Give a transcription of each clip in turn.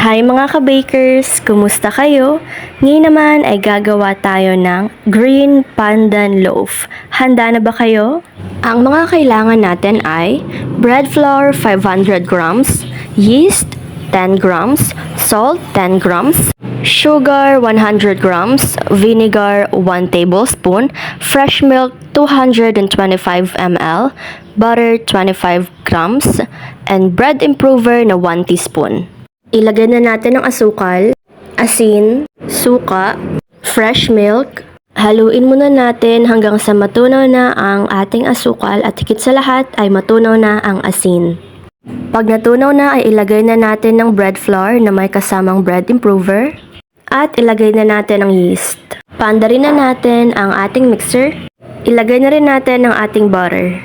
Hi mga ka-bakers! Kumusta kayo? Ngayon naman ay gagawa tayo ng green pandan loaf. Handa na ba kayo? Ang mga kailangan natin ay bread flour 500 grams, yeast 10 grams, salt 10 grams, sugar 100 grams, vinegar 1 tablespoon, fresh milk 225 ml, butter 25 grams, and bread improver na 1 teaspoon. Ilagay na natin ang asukal, asin, suka, fresh milk. Haluin muna natin hanggang sa matunaw na ang ating asukal at higit sa lahat ay matunaw na ang asin. Pag natunaw na ay ilagay na natin ng bread flour na may kasamang bread improver at ilagay na natin ang yeast. Paandarin na natin ang ating mixer. Ilagay na rin natin ang ating butter.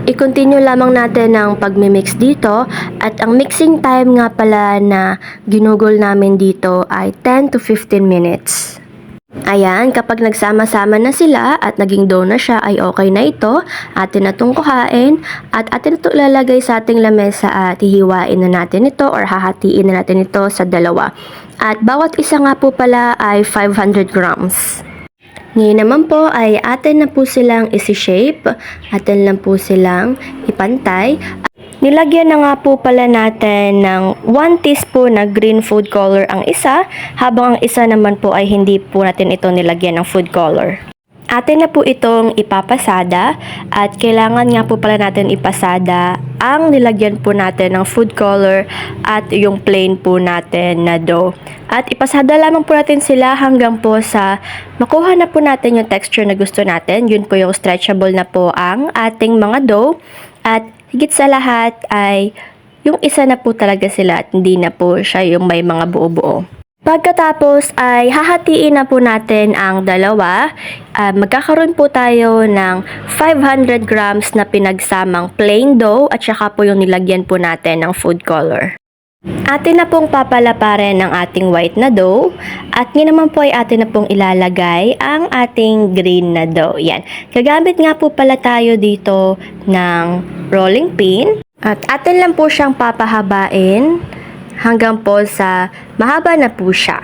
I-continue lamang natin ang pagmimix dito at ang mixing time nga pala na ginugol namin dito ay 10 to 15 minutes. Ayan, kapag nagsama-sama na sila at naging dough na siya ay okay na ito. Atin na itong kuhain at atin ito ilalagay sa ating lamesa at hihiwain na natin ito or hahatiin na natin ito sa dalawa. At bawat isa nga po pala ay 500 grams. Ngayon naman po ay atin na po silang isi-shape, atin lang po silang ipantay. Nilagyan na nga po pala natin ng 1 teaspoon na green food color ang isa, habang ang isa naman po ay hindi po natin ito nilagyan ng food color. Atin na po itong ipapasada at kailangan nga po pala natin ipasada ang nilagyan po natin ng food color at yung plain po natin na dough. At ipasada lamang po natin sila hanggang po sa makuha na po natin yung texture na gusto natin. Yun po yung stretchable na po ang ating mga dough. At higit sa lahat ay yung isa na po talaga sila at hindi na po siya yung may mga buo-buo. Pagkatapos ay hahatiin na po natin ang dalawa. Magkakaroon po tayo ng 500 grams na pinagsamang plain dough at saka po yung nilagyan po natin ng food color. Atin na pong papalaparin ang ating white na dough at ngayon naman po ay atin na pong ilalagay ang ating green na dough. Yan. Gagamit nga po pala tayo dito ng rolling pin at atin lang po siyang papahabain hanggang po sa mahaba na po siya.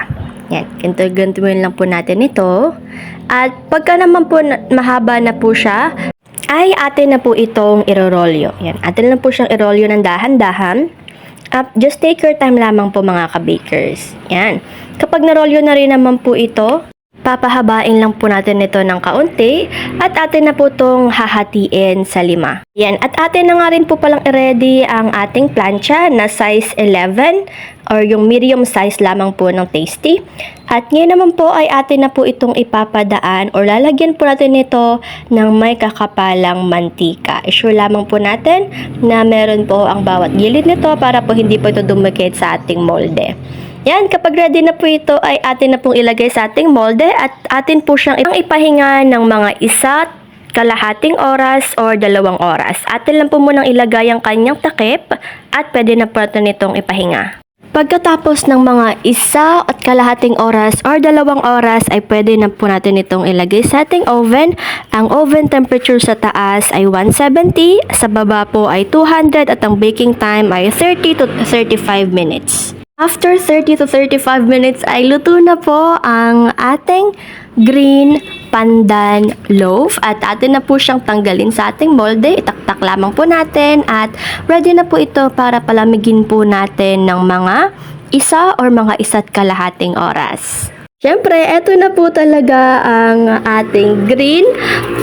Yan, gantuin lang po natin ito. At pagka naman po mahaba na po siya, ay atin na po itong irorolyo. Yan, atin lang po siyang irolyo ng dahan-dahan. Just take your time lamang po mga ka-bakers. Yan. Kapag narolyo na rin naman po ito, papahabain lang po natin ito ng kaunti at atin na po itong hahatiin sa 5. Yan. At atin na nga rin po palang i-ready ang ating plancha na size 11 or yung medium size lamang po ng Tasty. At ngayon naman po ay atin na po itong ipapadaan or lalagyan po natin ito ng may kakapalang mantika. I-sure lamang po natin na meron po ang bawat gilid nito para po hindi po ito dumikit sa ating molde. Yan, kapag ready na po ito ay atin na pong ilagay sa ating molde at atin po siyang ipahinga ng mga 1.5 oras or 2 oras. Atin lang po munang ilagay ang kanyang takip at pwede na po natin itong ipahinga. Pagkatapos ng mga 1.5 oras or 2 oras ay pwede na po natin itong ilagay sa ating oven. Ang oven temperature sa taas ay 170, sa baba po ay 200 at ang baking time ay 30 to 35 minutes. After 30 to 35 minutes ay luto na po ang ating green pandan loaf at atin na po siyang tanggalin sa ating molde. Itaktak lamang po natin at ready na po ito para palamigin po natin ng mga 1 or mga 1.5 oras. Siyempre, eto na po talaga ang ating green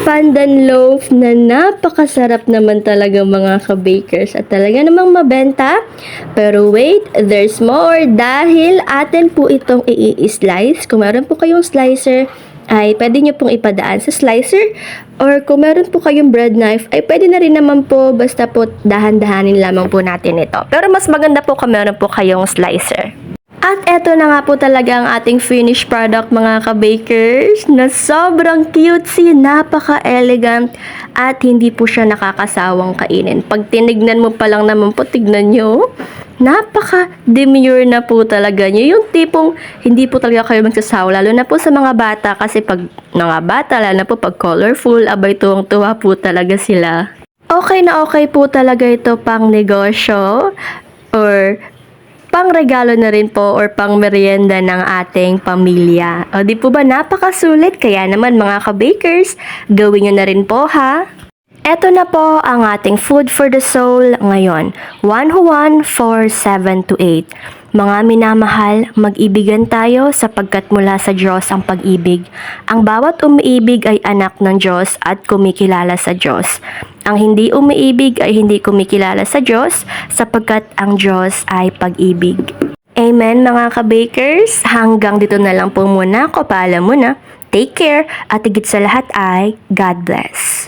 pandan loaf na napakasarap naman talaga mga ka-bakers at talaga namang mabenta. Pero wait, there's more dahil atin po itong i-slice. Kung meron po kayong slicer, ay pwede nyo pong ipadaan sa slicer or kung meron po kayong bread knife, ay pwede na rin naman po basta po dahan-dahanin lamang po natin ito. Pero mas maganda po kung meron po kayong slicer. At eto na nga po talaga ang ating finished product mga ka-bakers na sobrang cutesy, napaka-elegant at hindi po siya nakakasawang kainin. Pag tinignan mo pa lang naman po, tignan nyo, napaka-demure na po talaga nyo. Yung tipong hindi po talaga kayo magsasawa, lalo na po sa mga bata kasi pag mga bata, lalo na po pag colorful, abay tuwang-tuwa po talaga sila. Okay na okay po talaga ito pang negosyo or pangregalo na rin po or pang merienda ng ating pamilya. O di po ba napakasulit? Kaya naman mga ka-bakers, gawin nyo na rin po ha. Eto na po ang ating food for the soul ngayon. 1 Juan 4:7-8. Mga minamahal, mag-ibigan tayo sapagkat mula sa Diyos ang pag-ibig. Ang bawat umiibig ay anak ng Diyos at kumikilala sa Diyos. Ang hindi umiibig ay hindi kumikilala sa Diyos sapagkat ang Diyos ay pag-ibig. Amen mga ka-bakers. Hanggang dito na lang po muna. Paalam muna. Take care at higit sa lahat ay God bless.